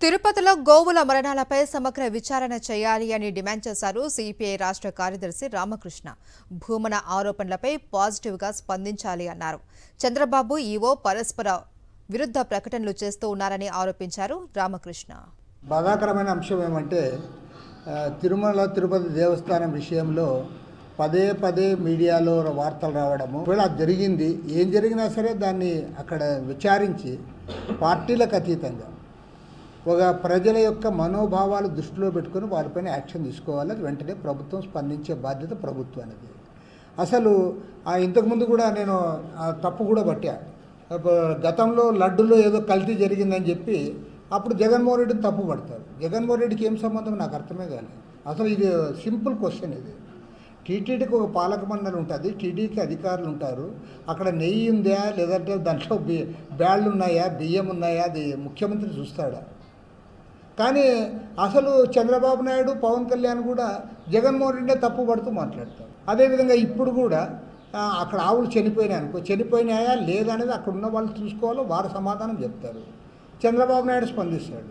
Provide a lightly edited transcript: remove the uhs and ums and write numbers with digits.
తిరుపతిలో గోవుల మరణాలపై సమగ్ర విచారణ చేయాలి అని డిమాండ్ చేశారు సిపిఐ రాష్ట్ర కార్యదర్శి రామకృష్ణ. భూమన ఆరోపణలపై పాజిటివ్గా స్పందించాలి అన్నారు. చంద్రబాబు ఈవో పరస్పర విరుద్ధ ప్రకటనలు చేస్తూ ఉన్నారని ఆరోపించారు రామకృష్ణ. బాధాకరమైన అంశం ఏమంటే తిరుమల తిరుపతి దేవస్థానం విషయంలో పదే పదే మీడియాలో వార్తలు రావడము. ఒకవేళ అది జరిగింది, ఏం జరిగినా సరే దాన్ని అక్కడ విచారించి పార్టీలకు అతీతంగా ఒక ప్రజల యొక్క మనోభావాలు దృష్టిలో పెట్టుకుని వారిపైన యాక్షన్ తీసుకోవాలి. అది వెంటనే ప్రభుత్వం స్పందించే బాధ్యత ప్రభుత్వానికి. అసలు ఇంతకుముందు కూడా నేను తప్పు కూడా పట్టా. గతంలో లడ్డులో ఏదో కల్తీ జరిగిందని చెప్పి అప్పుడు జగన్మోహన్ రెడ్డిని తప్పు పడతారు. జగన్మోహన్ రెడ్డికి ఏం సంబంధం నాకు అర్థమే కాలేదు. అసలు ఇది సింపుల్ క్వశ్చన్. ఇది టీటీడీకి ఒక పాలక మండలి ఉంటుంది, టీటీడీకి అధికారులు ఉంటారు. అక్కడ నెయ్యి ఉందా లేదంటే దాంట్లో బ్యాళ్ళు ఉన్నాయా, బియ్యం ఉన్నాయా, అది ముఖ్యమంత్రి చూస్తాడా? కానీ అసలు చంద్రబాబు నాయుడు, పవన్ కళ్యాణ్ కూడా జగన్మోహన్ రెడ్డి తప్పు పడుతూ మాట్లాడతారు. అదేవిధంగా ఇప్పుడు కూడా అక్కడ ఆవులు చనిపోయినాయి అనుకో, చనిపోయినాయా లేదా అనేది అక్కడ ఉన్న వాళ్ళు చూసుకోవాలో వారు సమాధానం చెప్తారు. చంద్రబాబు నాయుడు స్పందిస్తాడు.